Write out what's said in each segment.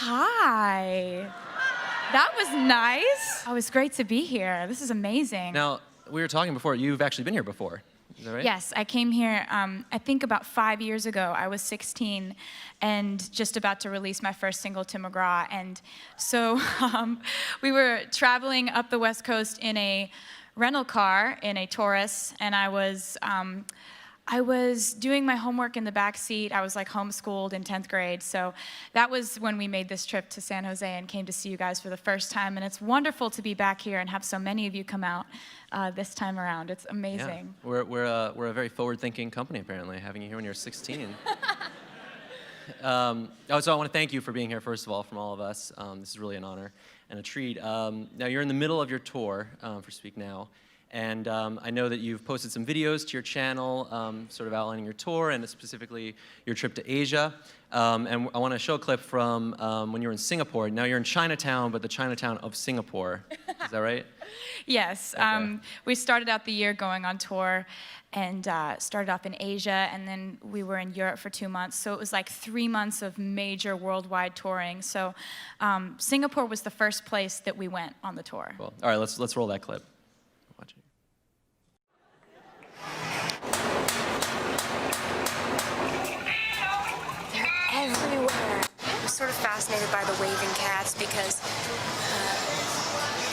Hi. That was nice. Oh, it's great to be here. This is amazing. Now, we were talking before. You've actually been here before. Is that right? Yes, I came here, I think about 5 years ago. I was 16 and just about to release my first single, Tim McGraw. And so we were traveling up the West Coast in a rental car, in a Taurus, and I was doing my homework in the back seat. I was like homeschooled in 10th grade. So that was when we made this trip to San Jose and came to see you guys for the first time. And it's wonderful to be back here and have so many of you come out this time around. It's amazing. Yeah. We're a very forward-thinking company, apparently, having you here when you're 16. So I want to thank you for being here, first of all, from all of us. This is really an honor and a treat. Now, you're in the middle of your tour for Speak Now. And I know that you've posted some videos to your channel, sort of outlining your tour and specifically your trip to Asia. And I want to show a clip from when you were in Singapore. Now you're in Chinatown, but the Chinatown of Singapore. Is that right? Yes. Okay. We started out the year going on tour and started off in Asia, and then we were in Europe for 2 months. So it was like 3 months of major worldwide touring. So Singapore was the first place that we went on the tour. Cool. All right, let's roll that clip. Watch it. They're everywhere. I'm sort of fascinated by the waving cats because,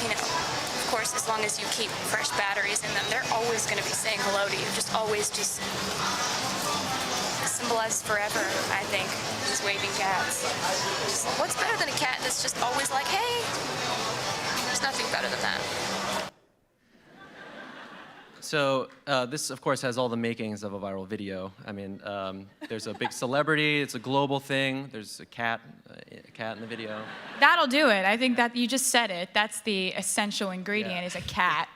you know, of course, as long as you keep fresh batteries in them, they're always going to be saying hello to you. Just always just symbolizes forever, I think, these waving cats. Just, what's better than a cat that's just always like, hey? There's nothing better than that. So this, of course, has all the makings of a viral video. I mean, there's a big celebrity. It's a global thing. There's a cat in the video. That'll do it. I think that you just said it. That's the essential ingredient, is a cat.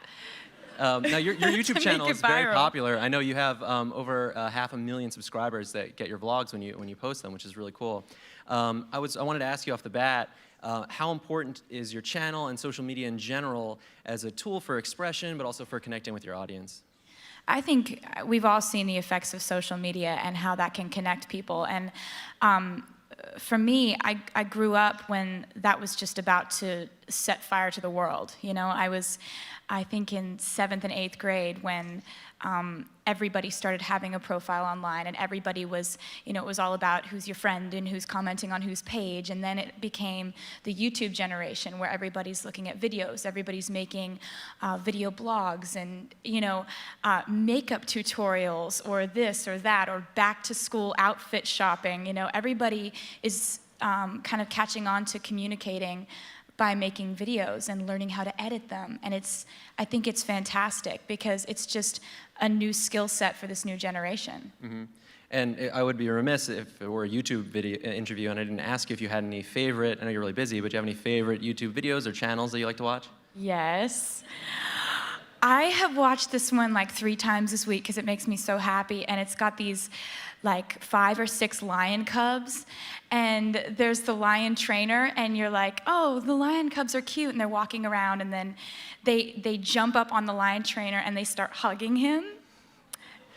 Now, your YouTube channel make it is very viral. popular. I know you have over 500,000 subscribers that get your vlogs when you post them, which is really cool. I wanted to ask you off the bat, how important is your channel and social media in general as a tool for expression, but also for connecting with your audience? I think we've all seen the effects of social media and how that can connect people. And for me, I grew up when that was just about to set fire to the world. You know, I think in 7th and 8th grade when everybody started having a profile online, and everybody was, you know, it was all about who's your friend and who's commenting on whose page. And then it became the YouTube generation where everybody's looking at videos, everybody's making video blogs and, you know, makeup tutorials or this or that or back to school outfit shopping. You know, everybody is kind of catching on to communicating by making videos and learning how to edit them. And I think it's fantastic because it's just a new skill set for this new generation. Mm-hmm. And I would be remiss if it were a YouTube video interview and I didn't ask you if you had any favorite, I know you're really busy, but do you have any favorite YouTube videos or channels that you like to watch? Yes. I have watched this one like 3 times this week because it makes me so happy, and it's got these like 5 or 6 lion cubs, and there's the lion trainer, and you're like, oh, the lion cubs are cute, and they're walking around, and then they jump up on the lion trainer and they start hugging him.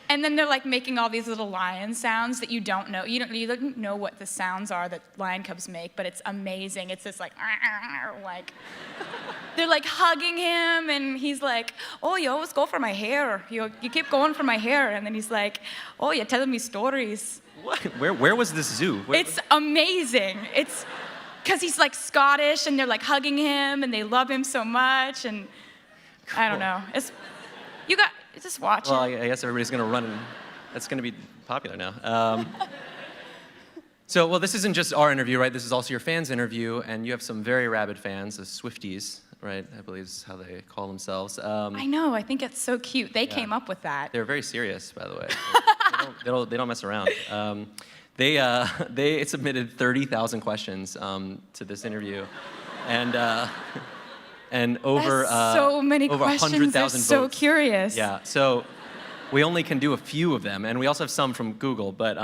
And then they're like making all these little lion sounds that you don't know. You don't know what the sounds are that lion cubs make, but it's amazing. It's this like they're like hugging him, and he's like, oh, you always go for my hair. You keep going for my hair. And then he's like, oh, you're telling me stories. What? Where was this zoo? It's amazing. It's because he's like Scottish, and they're like hugging him, and they love him so much, and I don't know. Just watch Well, it. I guess everybody's going to run, and that's going to be popular now. So, well, this isn't just our interview, right? This is also your fans' interview, and you have some very rabid fans, the Swifties, right? I believe is how they call themselves. I know. I think it's so cute. They came up with that. They're very serious, by the way. They don't mess around. They submitted 30,000 questions to this interview, and over so many over questions. 100,000 They're so votes. curious. Yeah, so we only can do a few of them, and we also have some from Google, but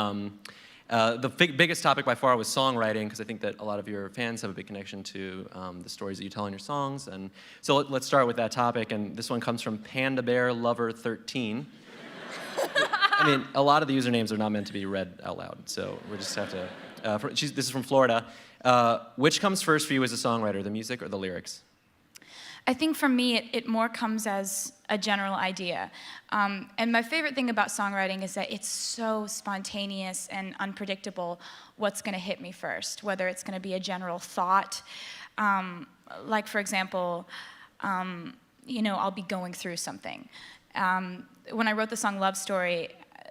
the biggest topic by far was songwriting, because I think that a lot of your fans have a big connection to the stories that you tell in your songs. And so let's start with that topic, and this one comes from Panda Bear Lover 13. I mean, a lot of the usernames are not meant to be read out loud, so we just have to This is from Florida. Which comes first for you as a songwriter, the music or the lyrics? I think for me, it more comes as a general idea. And my favorite thing about songwriting is that it's so spontaneous and unpredictable what's going to hit me first, whether it's going to be a general thought. Like, for example, I'll be going through something. When I wrote the song Love Story,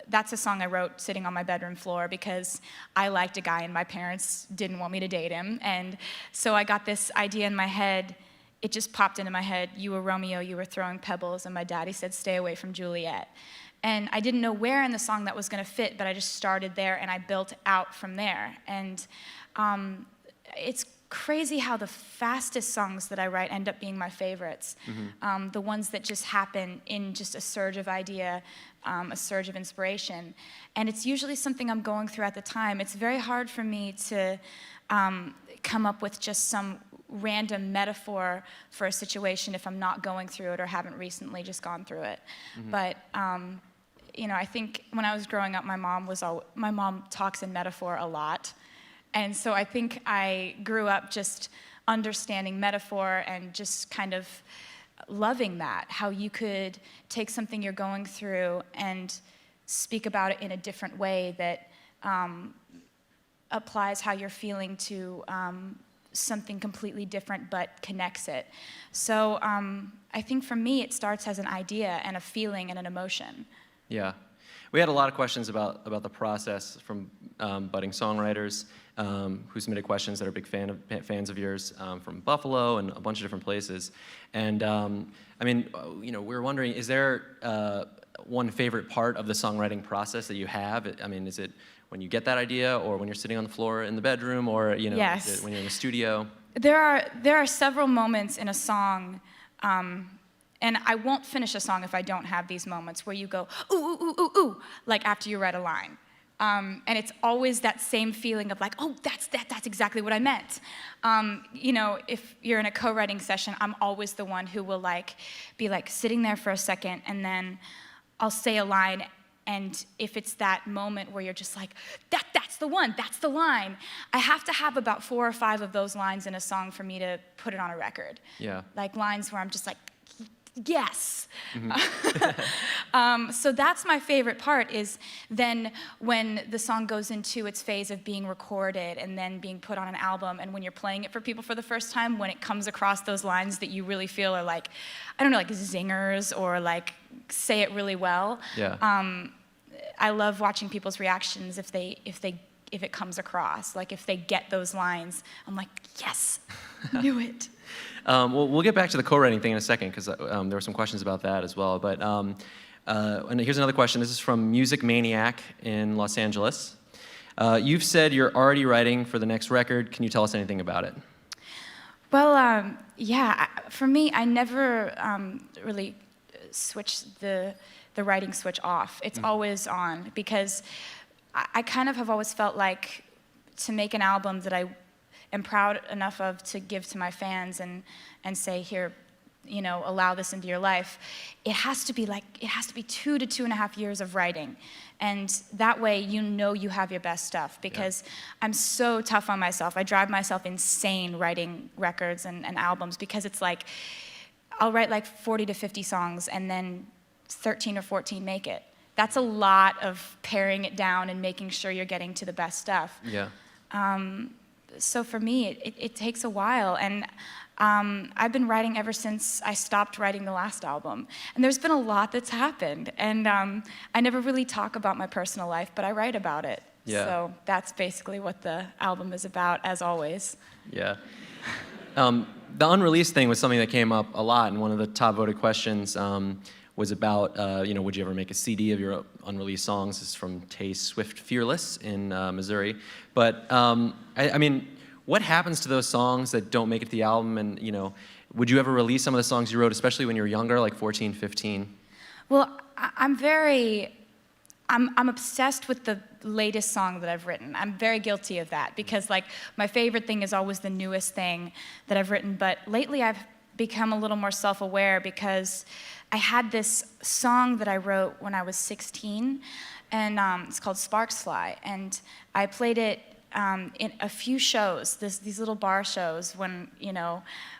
that's a song I wrote sitting on my bedroom floor because I liked a guy and my parents didn't want me to date him. And so I got this idea in my head. It just popped into my head. You were Romeo, you were throwing pebbles, and my daddy said, stay away from Juliet. And I didn't know where in the song that was going to fit, but I just started there and I built out from there. And it's crazy how the fastest songs that I write end up being my favorites. Mm-hmm. The ones that just happen in just a surge of idea, a surge of inspiration. And it's usually something I'm going through at the time. It's very hard for me to come up with just some random metaphor for a situation if I'm not going through it or haven't recently just gone through it. Mm-hmm. But I think when I was growing up, my mom talks in metaphor a lot. And so I think I grew up just understanding metaphor and just kind of loving that, how you could take something you're going through and speak about it in a different way that applies how you're feeling to something completely different but connects it. So I think for me it starts as an idea and a feeling and an emotion. Yeah. We had a lot of questions about the process from budding songwriters who submitted questions that are big fans of yours from Buffalo and a bunch of different places. And we were wondering, is there one favorite part of the songwriting process that you have? Is it when you get that idea, or when you're sitting on the floor in the bedroom, or Yes. when you're in the studio? There are several moments in a song. And I won't finish a song if I don't have these moments where you go, ooh, ooh, ooh, ooh, ooh, like after you read a line. And it's always that same feeling of like, oh, that's exactly what I meant. If you're in a co-writing session, I'm always the one who will be sitting there for a second, and then I'll say a line, and if it's that moment where you're just like, that's the one, that's the line, I have to have about 4 or 5 of those lines in a song for me to put it on a record. Yeah. Like lines where I'm just like, yes. Mm-hmm. So that's my favorite part, is then when the song goes into its phase of being recorded and then being put on an album, and when you're playing it for people for the first time, when it comes across those lines that you really feel are like zingers or say it really well. Yeah. I love watching people's reactions if it comes across. If they get those lines, I'm like, yes, knew it. Well, we'll get back to the co-writing thing in a second, because there were some questions about that as well. But and here's another question. This is from Music Maniac in Los Angeles. You've said you're already writing for the next record. Can you tell us anything about it? Well, for me, I never really switched the writing switch off. It's always on, because I kind of have always felt like to make an album that I am proud enough of to give to my fans and say, here, allow this into your life, it has to be 2 to 2.5 years of writing. And that way you have your best stuff, because I'm so tough on myself. I drive myself insane writing records and albums, because it's I'll write 40 to 50 songs and then 13 or 14 make it. That's a lot of paring it down and making sure you're getting to the best stuff. Yeah. So for me, it takes a while, and I've been writing ever since I stopped writing the last album. And there's been a lot that's happened, and I never really talk about my personal life, but I write about it. Yeah. So that's basically what the album is about, as always. Yeah. The unreleased thing was something that came up a lot, and one of the top voted questions was about, would you ever make a CD of your unreleased songs? This is from Tay Swift Fearless in Missouri. But, what happens to those songs that don't make it to the album? And, would you ever release some of the songs you wrote, especially when you were younger, like 14, 15? Well, I'm obsessed with the latest song that I've written. I'm very guilty of that, because my favorite thing is always the newest thing that I've written. But lately I've become a little more self-aware, because I had this song that I wrote when I was 16, and it's called Sparks Fly, and I played it in a few shows, these little bar shows when,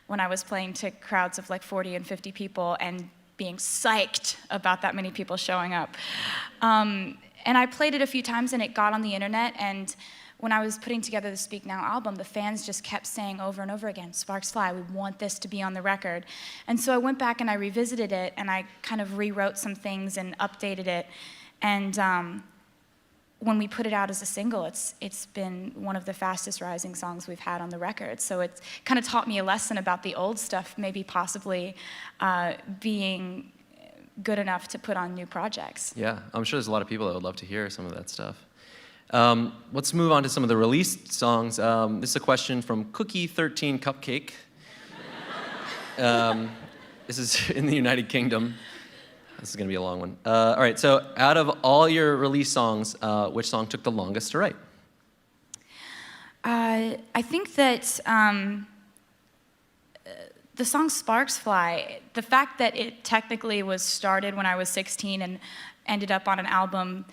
when I was playing to crowds of like 40 and 50 people and being psyched about that many people showing up. And I played it a few times and it got on the internet, and when I was putting together the Speak Now album, the fans just kept saying over and over again, "Sparks Fly, we want this to be on the record." And so I went back and I revisited it, and I kind of rewrote some things and updated it. And when we put it out as a single, it's been one of the fastest rising songs we've had on the record. So it's kind of taught me a lesson about the old stuff, maybe possibly being good enough to put on new projects. Yeah, I'm sure there's a lot of people that would love to hear some of that stuff. Let's move on to some of the released songs. This is a question from Cookie13 Cupcake. This is in the United Kingdom. This is going to be a long one. All right, so out of all your released songs, which song took the longest to write? I think that the song Sparks Fly, the fact that it technically was started when I was 16 and ended up on an album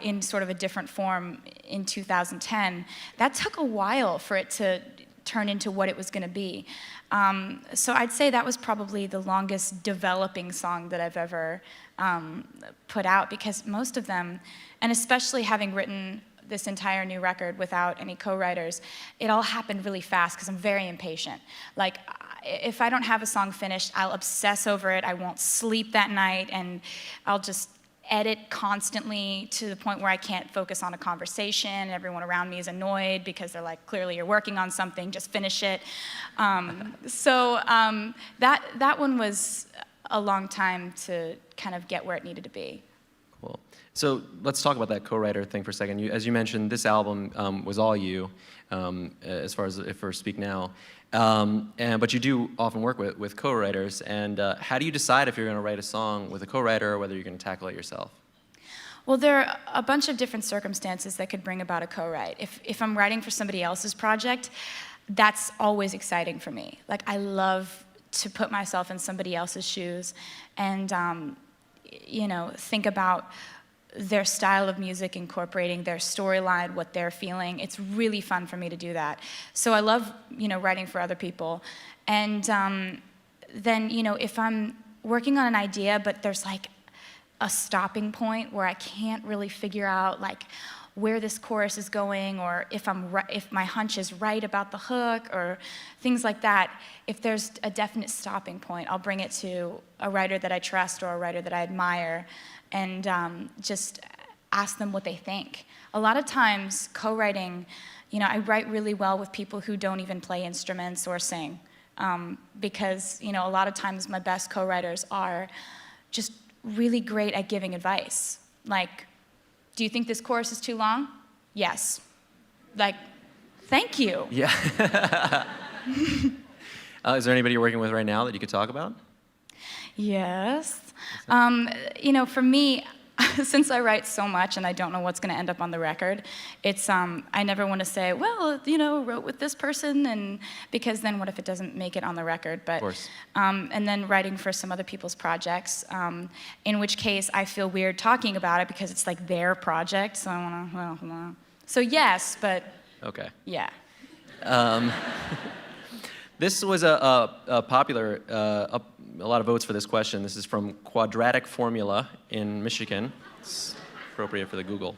in sort of a different form in 2010, that took a while for it to turn into what it was going to be. So I'd say that was probably the longest developing song that I've ever put out, because most of them, and especially having written this entire new record without any co-writers, it all happened really fast because I'm very impatient. Like, if I don't have a song finished, I'll obsess over it. I won't sleep that night, and I'll just edit constantly to the point where I can't focus on a conversation. Everyone around me is annoyed because they're like, clearly you're working on something, just finish it. That one was a long time to kind of get where it needed to be. Cool. So let's talk about that co-writer thing for a second. As you mentioned, this album was all you, as far as for Speak Now. But you do often work with co-writers, and how do you decide if you're going to write a song with a co-writer or whether you're going to tackle it yourself? Well, there are a bunch of different circumstances that could bring about a co-write. If I'm writing for somebody else's project, that's always exciting for me. Like, I love to put myself in somebody else's shoes and, think about their style of music, incorporating their storyline, what they're feeling. It's really fun for me to do that. So I love, writing for other people. And then, if I'm working on an idea, but there's like a stopping point where I can't really figure out like where this chorus is going, or if my hunch is right about the hook, or things like that, if there's a definite stopping point, I'll bring it to a writer that I trust or a writer that I admire, and just ask them what they think. A lot of times, co-writing, I write really well with people who don't even play instruments or sing, because, a lot of times my best co-writers are just really great at giving advice. Like, do you think this chorus is too long? Yes. Like, thank you. Yeah. Is there anybody you're working with right now that you could talk about? Yes. For me, since I write so much and I don't know what's going to end up on the record, it's I never want to say, well, wrote with this person, and because then what if it doesn't make it on the record? But of course. And then writing for some other people's projects, in which case I feel weird talking about it because it's like their project, so I want to, So yes, but okay. Yeah. This was a popular, a lot of votes for this question. This is from Quadratic Formula in Michigan. It's appropriate for the Google.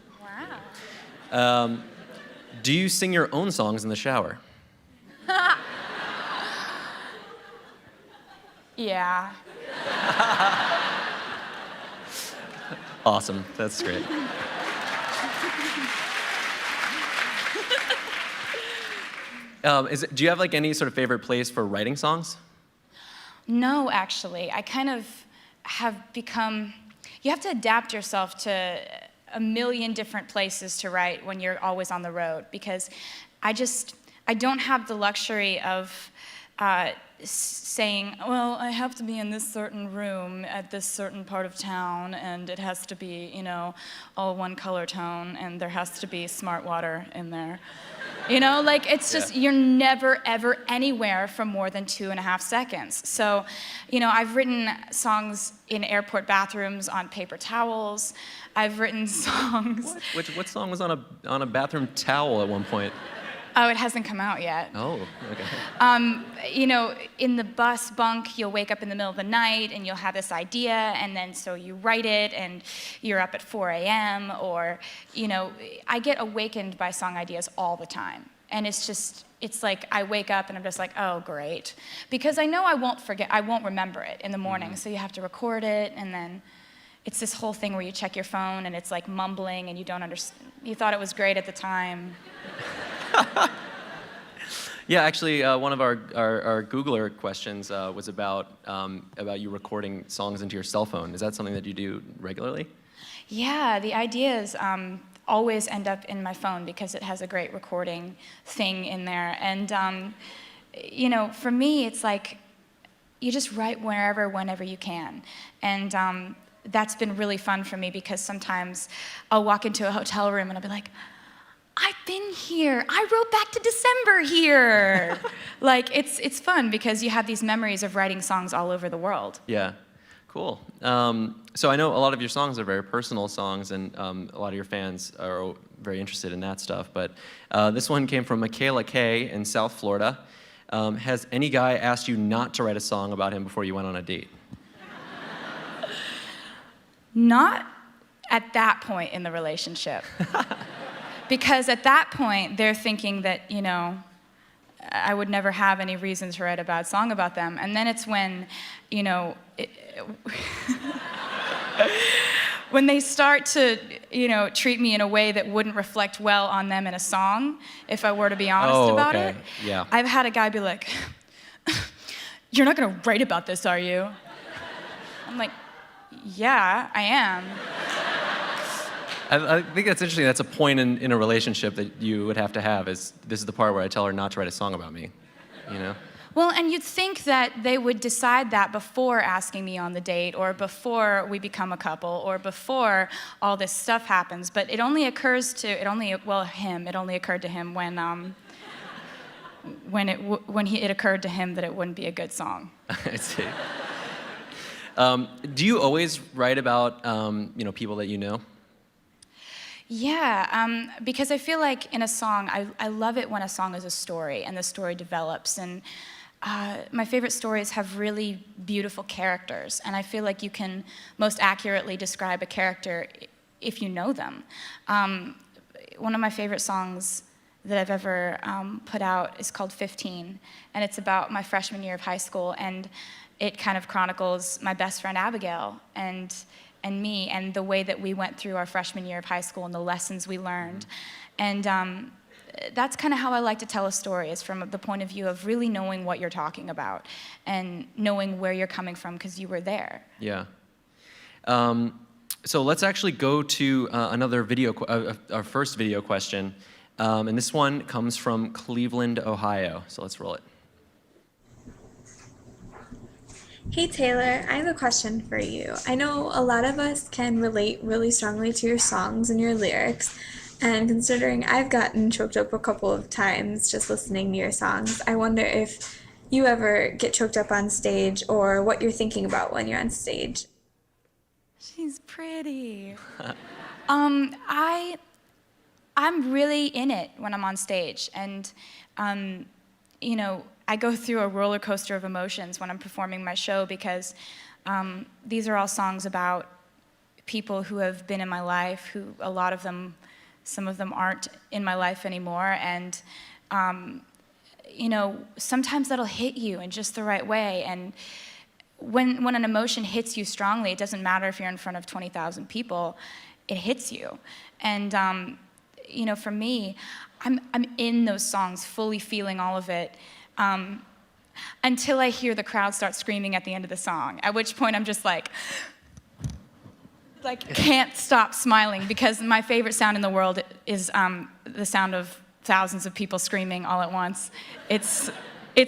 Wow. Do you sing your own songs in the shower? Yeah. Awesome. That's great. Do you have like any sort of favorite place for writing songs? No, actually. I kind of have become, you have to adapt yourself to a million different places to write when you're always on the road, because I don't have the luxury of saying, well, I have to be in this certain room at this certain part of town, and it has to be, all one color tone, and there has to be smart water in there. You know, like it's just, Yeah. you're never, ever anywhere for more than 2.5 seconds. So, you know, I've written songs in airport bathrooms on paper towels. I've written songs. What song was on a bathroom towel at one point? Oh, it hasn't come out yet. Oh, okay. You know, in the bus bunk, you'll wake up in the middle of the night and you'll have this idea, and then so you write it and you're up at 4 a.m. or, you know, I get awakened by song ideas all the time. And it's like I wake up and I'm just like, oh, great. Because I know I won't remember it in the morning, so you have to record it, and then it's this whole thing where you check your phone and it's like mumbling and you don't understand. You thought it was great at the time. Yeah, actually, one of our Googler questions was about you recording songs into your cell phone. Is that something that you do regularly? Yeah, the ideas always end up in my phone because it has a great recording thing in there. And, you know, for me, it's like you just write wherever, whenever you can. And that's been really fun for me because sometimes I'll walk into a hotel room and I'll be like, I've been here. I wrote Back to December here. Like, it's fun because you have these memories of writing songs all over the world. Yeah, cool. So I know a lot of your songs are very personal songs, and a lot of your fans are very interested in that stuff. But this one came from Michaela K. in South Florida. Has any guy asked you not to write a song about him before you went on a date? Not at that point in the relationship. Because at that point, they're thinking that, you know, I would never have any reason to write a bad song about them. And then it's when, you know, when they start to, you know, treat me in a way that wouldn't reflect well on them in a song, if I were to be honest about okay. it. Yeah. I've had a guy be like, you're not gonna write about this, are you? I'm like, yeah, I am. I think that's interesting. That's a point in a relationship that you would have to have. Is this is the part where I tell her not to write a song about me, you know? Well, and you'd think that they would decide that before asking me on the date, or before we become a couple, or before all this stuff happens. But it only occurred to him when it occurred to him that it wouldn't be a good song. I see. Do you always write about you know, people that you know? Yeah, because I feel like in a song, I love it when a song is a story and the story develops. And my favorite stories have really beautiful characters, and I feel like you can most accurately describe a character if you know them. One of my favorite songs that I've ever put out is called 15, and it's about my freshman year of high school, and it kind of chronicles my best friend Abigail and me, and the way that we went through our freshman year of high school and the lessons we learned. And that's kind of how I like to tell a story, is from the point of view of really knowing what you're talking about and knowing where you're coming from because you were there. Yeah. So let's actually go to another video, our first video question. And this one comes from Cleveland, Ohio. So let's roll it. Hey Taylor, I have a question for you. I know a lot of us can relate really strongly to your songs and your lyrics, and considering I've gotten choked up a couple of times just listening to your songs, I wonder if you ever get choked up on stage or what you're thinking about when you're on stage. She's pretty. I'm really in it when I'm on stage, and you know, I go through a roller coaster of emotions when I'm performing my show because these are all songs about people who have been in my life, who a lot of them, some of them aren't in my life anymore, and you know, sometimes that'll hit you in just the right way, and when an emotion hits you strongly, it doesn't matter if you're in front of 20,000 people, it hits you. And you know, for me, I'm in those songs, fully feeling all of it, until I hear the crowd start screaming at the end of the song, at which point I'm just like can't stop smiling, because my favorite sound in the world is the sound of thousands of people screaming all at once. It's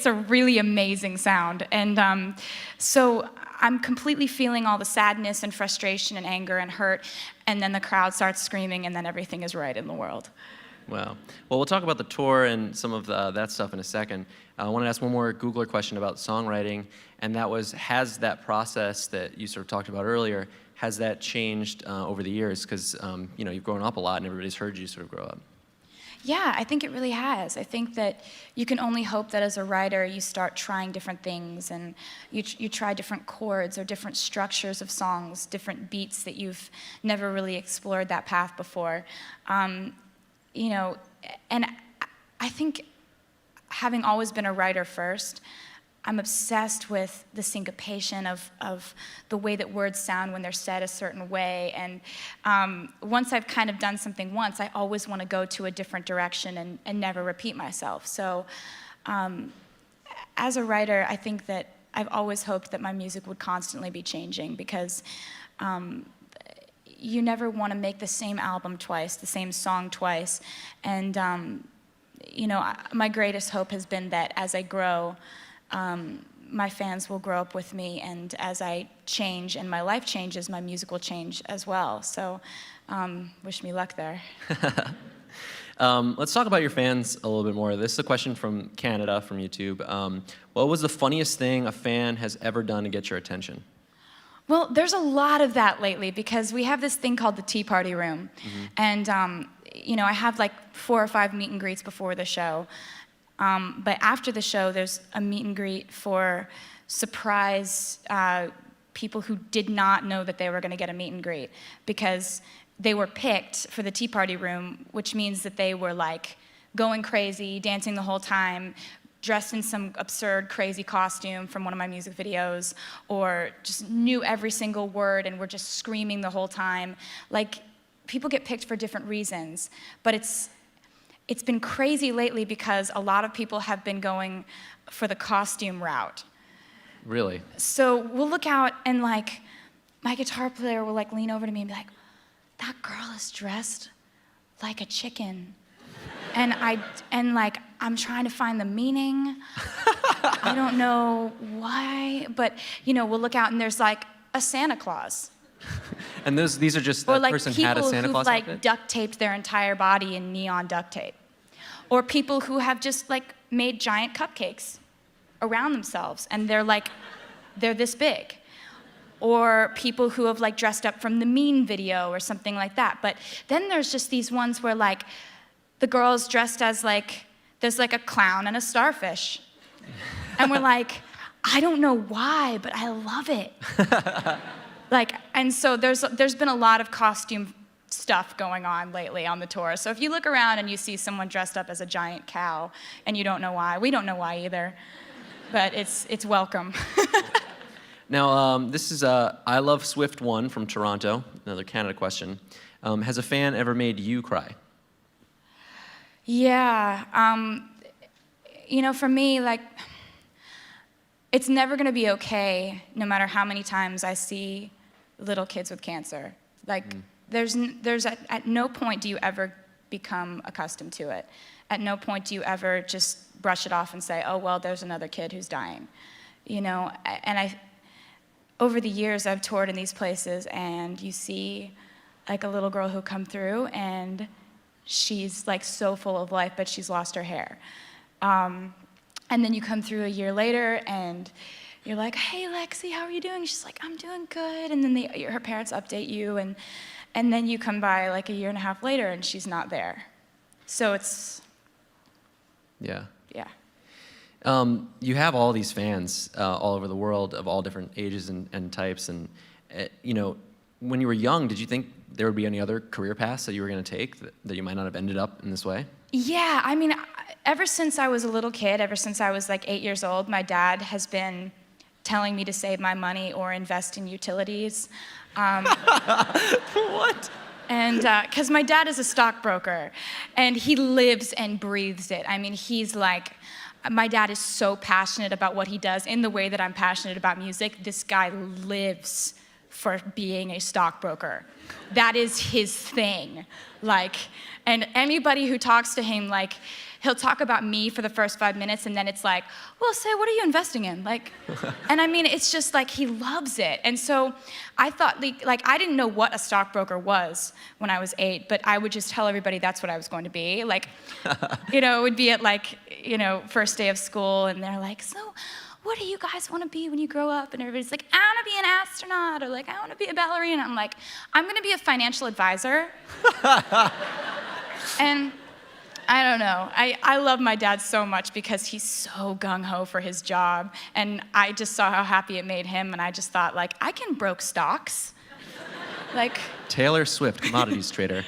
a really amazing sound. And so I'm completely feeling all the sadness and frustration and anger and hurt, and then the crowd starts screaming, and then everything is right in the world. Wow. Well, we'll talk about the tour and some of that stuff in a second. I want to ask one more Googler question about songwriting, and that was, has that process that you sort of talked about earlier, has that changed over the years? Because you've grown up a lot and everybody's heard you sort of grow up. Yeah, I think it really has. I think that you can only hope that as a writer you start trying different things and you try different chords or different structures of songs, different beats that you've never really explored that path before. And I think having always been a writer first, I'm obsessed with the syncopation of the way that words sound when they're said a certain way. And once I've kind of done something once, I always want to go to a different direction and never repeat myself. So as a writer, I think that I've always hoped that my music would constantly be changing because you never want to make the same album twice, the same song twice. And, my greatest hope has been that as I grow, my fans will grow up with me, and as I change and my life changes, my music will change as well. So wish me luck there. Let's talk about your fans a little bit more. This is a question from Canada, from YouTube. What was the funniest thing a fan has ever done to get your attention? Well, there's a lot of that lately because we have this thing called the Tea Party Room. Mm-hmm. And, I have like 4 or 5 meet and greets before the show. But after the show, there's a meet and greet for surprise people who did not know that they were going to get a meet and greet because they were picked for the Tea Party Room, which means that they were like going crazy, dancing the whole time, dressed in some absurd, crazy costume from one of my music videos, or just knew every single word and were just screaming the whole time. Like, people get picked for different reasons, but it's been crazy lately because a lot of people have been going for the costume route. Really? So we'll look out and like, my guitar player will like lean over to me and be like, that girl is dressed like a chicken. And I'm trying to find the meaning. I don't know why, but we'll look out and there's like a Santa Claus. And these are just, or that like person had a Santa Claus outfit? Or outfit? Like duct taped their entire body in neon duct tape. Or people who have just like made giant cupcakes around themselves and they're this big. Or people who have like dressed up from the Mean video or something like that. But then there's just these ones where like the girl's dressed as like, there's like a clown and a starfish. And we're like, I don't know why, but I love it. And so there's been a lot of costume stuff going on lately on the tour. So if you look around and you see someone dressed up as a giant cow and you don't know why, we don't know why either, but it's welcome. Now, this is I Love Swift 1 from Toronto, another Canada question. Has a fan ever made you cry? Yeah, for me, like, it's never gonna be okay no matter how many times I see little kids with cancer. Like, there's at no point do you ever become accustomed to it. At no point do you ever just brush it off and say, oh, well, there's another kid who's dying. And over the years, I've toured in these places, and you see, like, a little girl who come through, and she's, like, so full of life, but she's lost her hair. And then you come through a year later, and you're like, hey, Lexi, how are you doing? She's like, I'm doing good. And then her parents update you, and then you come by, like, a year and a half later, and she's not there. So it's... Yeah. Yeah. You have all these fans all over the world of all different ages and types. And, when you were young, did you think there would be any other career paths that you were going to take that you might not have ended up in this way? Yeah, I mean, ever since I was a little kid, ever since I was like 8 years old, my dad has been telling me to save my money or invest in utilities. What? And because my dad is a stockbroker, and he lives and breathes it. I mean, he's like, my dad is so passionate about what he does in the way that I'm passionate about music. This guy lives for being a stockbroker. That is his thing. Like, and anybody who talks to him, like, he'll talk about me for the first 5 minutes, and then it's like, well, say, what are you investing in? Like, and I mean, it's just like he loves it. And so I thought, like I didn't know what a stockbroker was when I was 8, but I would just tell everybody that's what I was going to be. Like, you know, it would be at like, you know, first day of school, and they're like, so what do you guys want to be when you grow up? And everybody's like, I want to be an astronaut, or like, I want to be a ballerina. I'm like, I'm going to be a financial advisor. And I don't know. I love my dad so much because he's so gung-ho for his job. And I just saw how happy it made him, and I just thought, like, I can broke stocks. Like, Taylor Swift, commodities trader.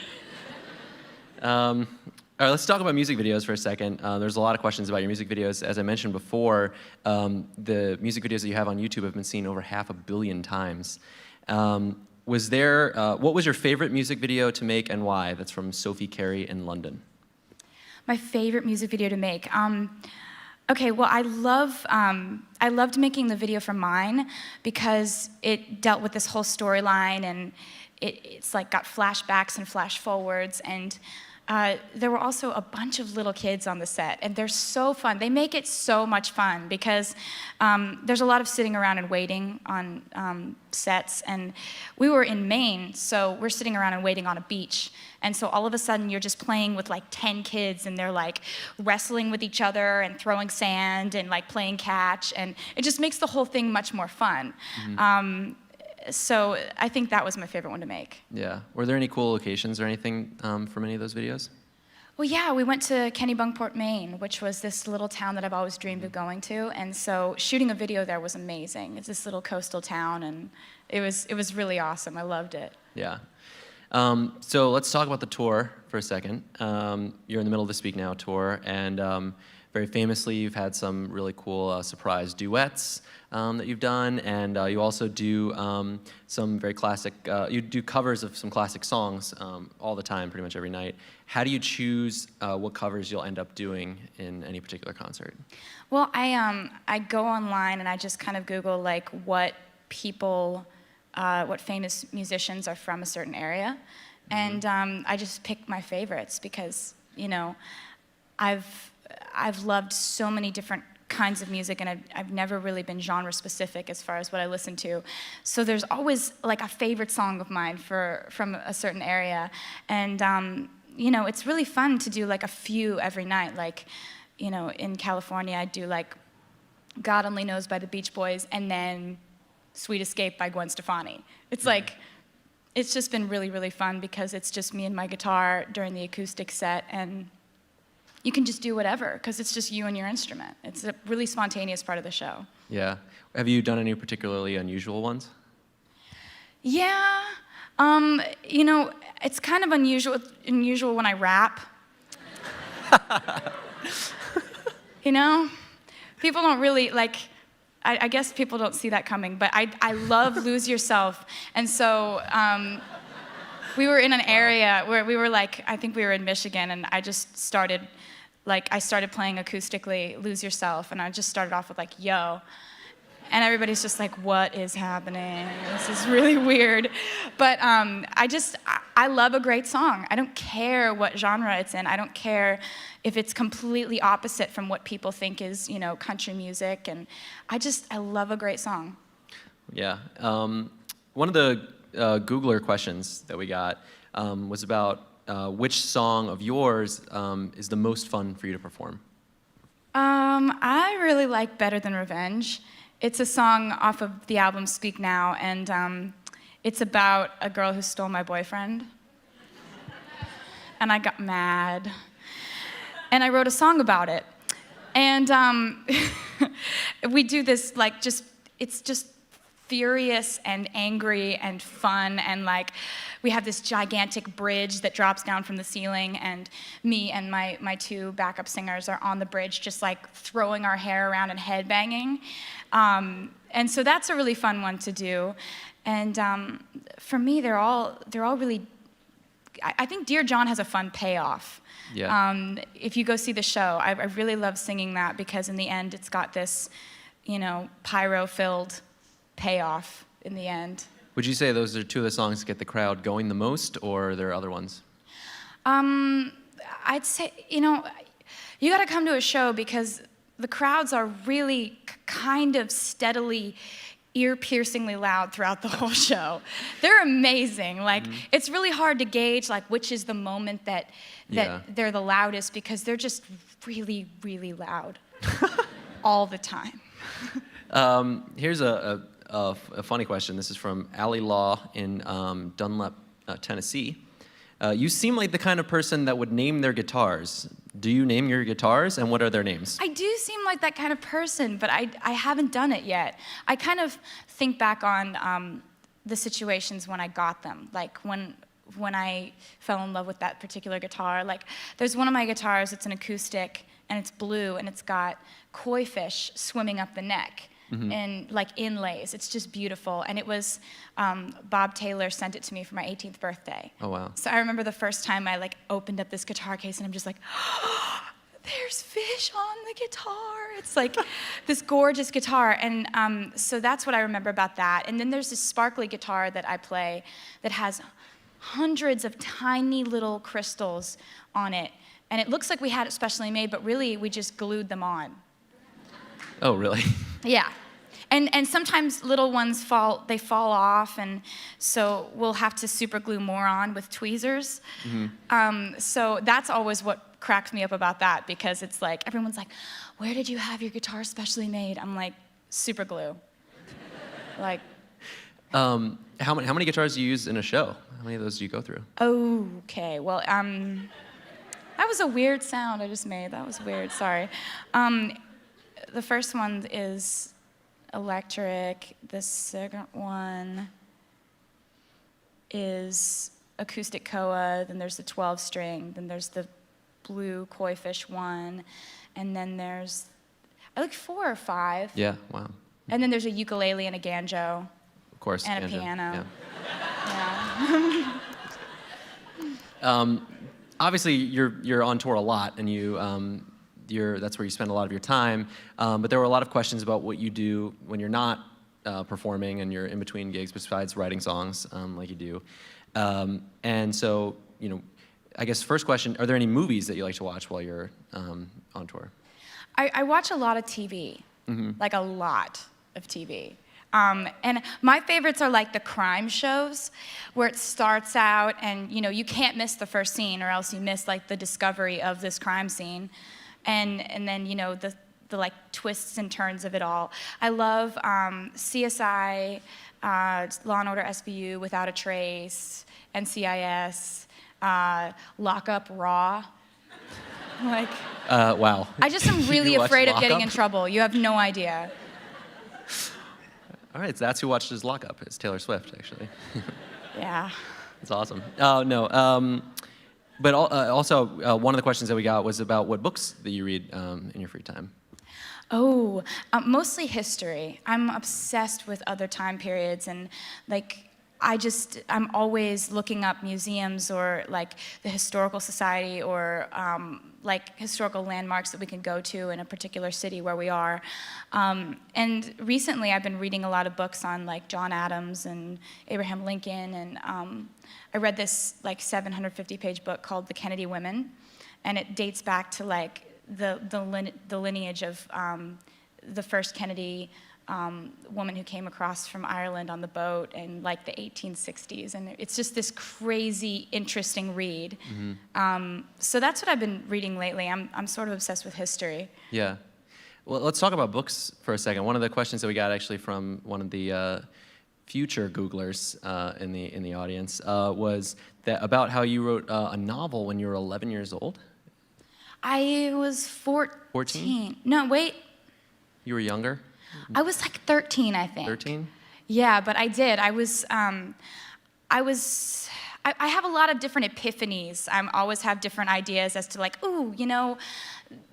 All right, let's talk about music videos for a second. There's a lot of questions about your music videos. As I mentioned before, the music videos that you have on YouTube have been seen over 500 million times. What was your favorite music video to make and why? That's from Sophie Carey in London. my favorite music video to make. Okay, well, I loved making the video for Mine because it dealt with this whole storyline, and it's like got flashbacks and flash forwards, and there were also a bunch of little kids on the set, and they're so fun. They make it so much fun because there's a lot of sitting around and waiting on sets, and we were in Maine, so we're sitting around and waiting on a beach, and so all of a sudden you're just playing with like 10 kids, and they're like wrestling with each other and throwing sand and like playing catch, and it just makes the whole thing much more fun. Mm-hmm. So I think that was my favorite one to make. Yeah. Were there any cool locations or anything from any of those videos? Well, yeah, we went to Kennebunkport, Maine, which was this little town that I've always dreamed of going to, and so shooting a video there was amazing. It's this little coastal town, and it was really awesome. I loved it. Yeah. So let's talk about the tour for a second. You're in the middle of the Speak Now tour, and very famously, you've had some really cool surprise duets that you've done, and you also do some very classic, you do covers of some classic songs all the time, pretty much every night. How do you choose what covers you'll end up doing in any particular concert? Well, I go online and I just kind of Google like what famous musicians are from a certain area, and I just pick my favorites because, you know, I've loved so many different kinds of music, and I've never really been genre specific as far as what I listen to. So there's always like a favorite song of mine from a certain area, and you know, it's really fun to do like a few every night. Like, you know, in California, I do like God Only Knows by the Beach Boys, and then Sweet Escape by Gwen Stefani. It's like, it's just been really, really fun because it's just me and my guitar during the acoustic set, and you can just do whatever because it's just you and your instrument. It's a really spontaneous part of the show. Yeah. Have you done any particularly unusual ones? Yeah. You know, it's kind of unusual when I rap. You know? People don't really, like, I guess people don't see that coming, but I love Lose Yourself. And so we were in an area where we were like, I think we were in Michigan, and I just started playing acoustically Lose Yourself, and I just started off with like, yo. And everybody's just like, what is happening? This is really weird. But I love a great song. I don't care what genre it's in. I don't care if it's completely opposite from what people think is, you know, country music. And I love a great song. Yeah. One of the Googler questions that we got was about which song of yours is the most fun for you to perform? I really like Better Than Revenge. It's a song off of the album Speak Now, and it's about a girl who stole my boyfriend. And I got mad. And I wrote a song about it. And we do this, like, it's just furious and angry and fun, and like we have this gigantic bridge that drops down from the ceiling, and me and my two backup singers are on the bridge just like throwing our hair around and headbanging. And so that's a really fun one to do. And for me, they're all really, I think Dear John has a fun payoff. Yeah. If you go see the show, I really love singing that because in the end it's got this, you know, pyro-filled payoff in the end. Would you say those are two of the songs that get the crowd going the most, or are there other ones? I'd say, you know, you got to come to a show because the crowds are really kind of steadily ear-piercingly loud throughout the whole show. They're amazing. Like, it's really hard to gauge, like, which is the moment that they're the loudest, because they're just really, really loud all the time. Here's a funny question. This is from Allie Law in Dunlap, Tennessee. You seem like the kind of person that would name their guitars. Do you name your guitars, and what are their names? I do seem like that kind of person, but I haven't done it yet. I kind of think back on the situations when I got them, like when I fell in love with that particular guitar. Like, there's one of my guitars, it's an acoustic, and it's blue, and it's got koi fish swimming up the neck. And like inlays. It's just beautiful. And it was, Bob Taylor sent it to me for my 18th birthday. Oh, wow. So I remember the first time I like opened up this guitar case and I'm just like, oh, there's fish on the guitar. It's like this gorgeous guitar. And so that's what I remember about that. And then there's this sparkly guitar that I play that has hundreds of tiny little crystals on it. And it looks like we had it specially made, but really we just glued them on. Oh, really? Yeah. And sometimes little ones fall off, and so we'll have to super glue more on with tweezers. So that's always what cracks me up about that, because it's like, everyone's like, where did you have your guitar specially made? I'm like, super glue. Like. How many guitars do you use in a show? How many of those do you go through? Okay, well, that was a weird sound I just made. That was weird, sorry. The first one is electric. The second one is acoustic koa. Then there's the 12-string. Then there's the blue koi fish one. And then there's, like 4 or 5. Yeah, wow. And then there's a ukulele and a banjo. Of course. And banjo. a piano. Yeah. Obviously, you're on tour a lot, and that's where you spend a lot of your time. But there were a lot of questions about what you do when you're not performing and you're in between gigs, besides writing songs like you do. And so, I guess first question: are there any movies that you like to watch while you're on tour? I watch a lot of TV, like a lot of TV. And my favorites are like the crime shows, where it starts out and you can't miss the first scene, or else you miss like the discovery of this crime scene, and then the like twists and turns of it all. I love CSI, Law and Order SVU, Without a Trace, NCIS, Lock Up Raw. Like. Wow. I just am really afraid of getting in trouble. You have no idea. All right, so that's who watches Lock Up. It's Taylor Swift, actually. Yeah. That's awesome. No, but also one of the questions that we got was about what books that you read in your free time. Oh, mostly history. I'm obsessed with other time periods, and like I'm always looking up museums or like the Historical Society, or like historical landmarks that we can go to in a particular city where we are. And recently I've been reading a lot of books on like John Adams and Abraham Lincoln, and I read this like 750-page book called The Kennedy Women, and it dates back to like the lineage of the first Kennedy woman who came across from Ireland on the boat in like the 1860s, and it's just this crazy, interesting read. So that's what I've been reading lately. I'm sort of obsessed with history. Yeah. Well, let's talk about books for a second. One of the questions that we got actually from one of the future Googlers in the audience was that about how you wrote a novel when you were 11 years old. I was 14. No, wait. You were younger? I was like 13, I think. 13? Yeah, but I did. I have a lot of different epiphanies. I always have different ideas as to like, ooh,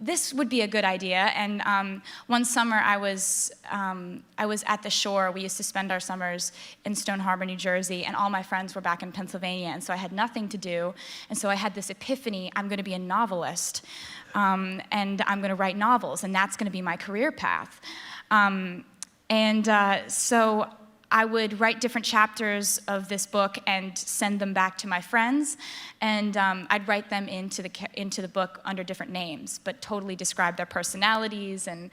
this would be a good idea. And one summer I was at the shore. We used to spend our summers in Stone Harbor, New Jersey, and all my friends were back in Pennsylvania, and so I had nothing to do. And so I had this epiphany: I'm going to be a novelist, and I'm going to write novels, and that's going to be my career path. So I would write different chapters of this book and send them back to my friends, and I'd write them into the book under different names, but totally describe their personalities, and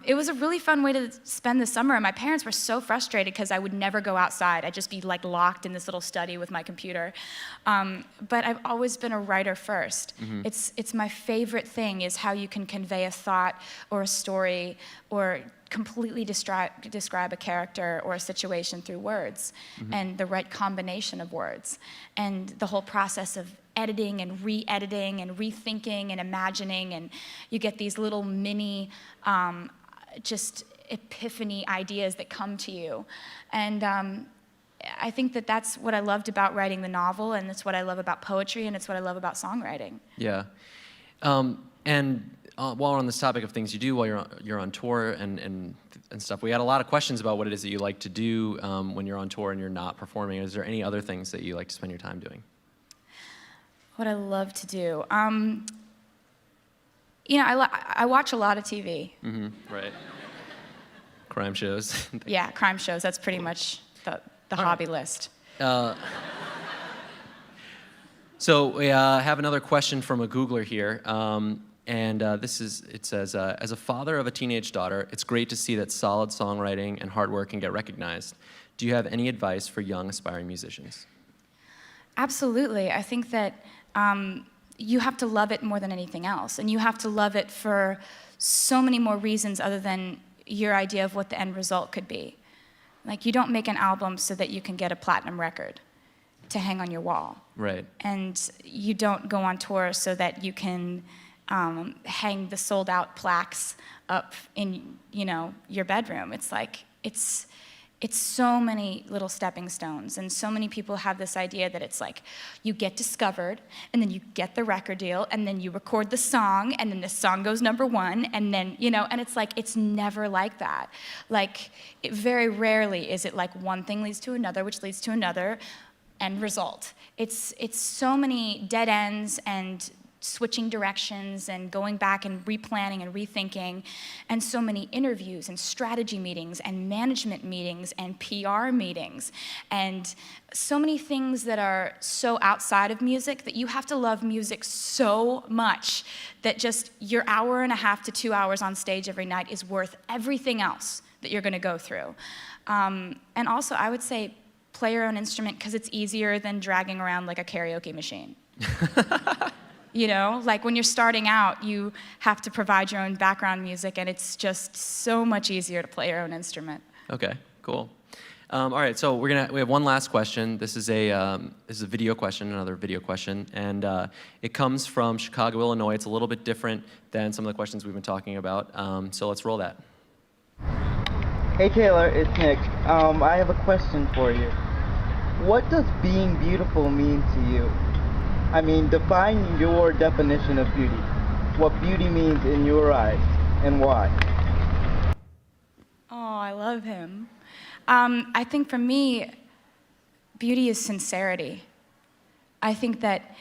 it was a really fun way to spend the summer. And my parents were so frustrated because I would never go outside. I'd just be like locked in this little study with my computer. But I've always been a writer first. Mm-hmm. It's my favorite thing is how you can convey a thought or a story or completely describe a character or a situation through words, mm-hmm. and the right combination of words, and the whole process of editing and re-editing and rethinking and imagining, and you get these little mini just epiphany ideas that come to you. And I think that that's what I loved about writing the novel, and it's what I love about poetry, and it's what I love about songwriting. Yeah. While we're on this topic of things you do while you're on tour and stuff, we had a lot of questions about what it is that you like to do when you're on tour and you're not performing. Is there any other things that you like to spend your time doing? What I love to do? I watch a lot of TV. Mm-hmm. Right. Crime shows. Yeah, crime shows. That's pretty much the hobby list. So we have another question from a Googler here. It says, as a father of a teenage daughter, it's great to see that solid songwriting and hard work can get recognized. Do you have any advice for young aspiring musicians? Absolutely. I think that you have to love it more than anything else, and you have to love it for so many more reasons other than your idea of what the end result could be. Like, you don't make an album so that you can get a platinum record to hang on your wall. Right. And you don't go on tour so that you can hang the sold-out plaques up in, your bedroom. It's like, it's so many little stepping stones, and so many people have this idea that it's like, you get discovered, and then you get the record deal, and then you record the song, and then the song goes #1, and then, and it's like, it's never like that. Like, very rarely is it like one thing leads to another, which leads to another end result. It's so many dead ends and switching directions and going back and replanning and rethinking, and so many interviews and strategy meetings and management meetings and PR meetings, and so many things that are so outside of music that you have to love music so much that just your hour and a half to 2 hours on stage every night is worth everything else that you're going to go through. And also, I would say, play your own instrument because it's easier than dragging around like a karaoke machine. Like when you're starting out, you have to provide your own background music, and it's just so much easier to play your own instrument. Okay, cool. All right, so we have one last question. This is a video question, another video question, and it comes from Chicago, Illinois. It's a little bit different than some of the questions we've been talking about. So let's roll that. Hey Taylor, it's Nick. I have a question for you. What does being beautiful mean to you? I mean, define your definition of beauty. What beauty means in your eyes, and why? Oh, I love him. I think for me, beauty is sincerity. I think that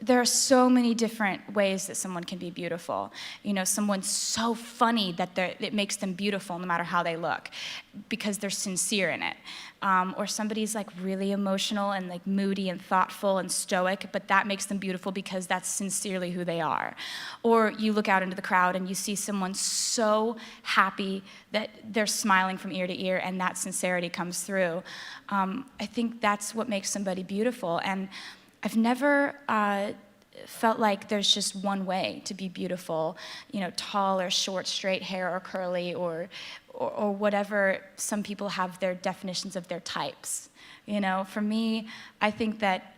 there are so many different ways that someone can be beautiful. Someone's so funny that it makes them beautiful no matter how they look, because they're sincere in it. Or somebody's like really emotional and like moody and thoughtful and stoic, but that makes them beautiful because that's sincerely who they are. Or you look out into the crowd and you see someone so happy that they're smiling from ear to ear, and that sincerity comes through. I think that's what makes somebody beautiful. And I've never felt like there's just one way to be beautiful, tall or short, straight hair or curly, or whatever. Some people have their definitions of their types. For me, I think that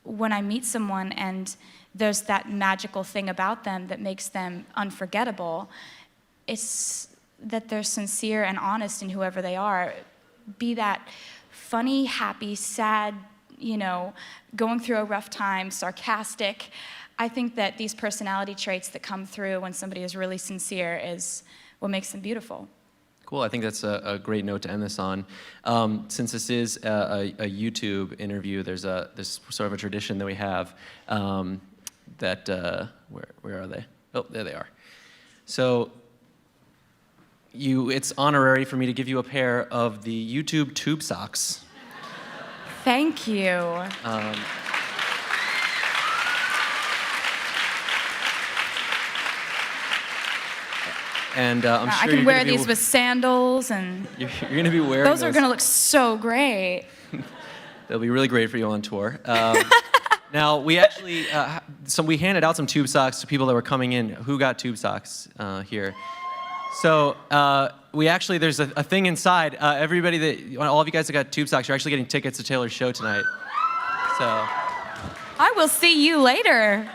when I meet someone and there's that magical thing about them that makes them unforgettable, it's that they're sincere and honest in whoever they are. Be that funny, happy, sad, going through a rough time, sarcastic. I think that these personality traits that come through when somebody is really sincere is what makes them beautiful. Cool. I think that's a great note to end this on. Since this is a YouTube interview, there's sort of a tradition that we have that, where are they? Oh, there they are. So it's honorary for me to give you a pair of the YouTube tube socks. Thank you. And I'm sure I you're can wear gonna be these with sandals, and you're going to be wearing those are going to look so great. They'll be really great for you on tour. Now, we actually, we handed out some tube socks to people that were coming in. Who got tube socks here? So we actually, there's a thing inside. Everybody all of you guys that got tube socks, you're actually getting tickets to Taylor's show tonight. So I will see you later.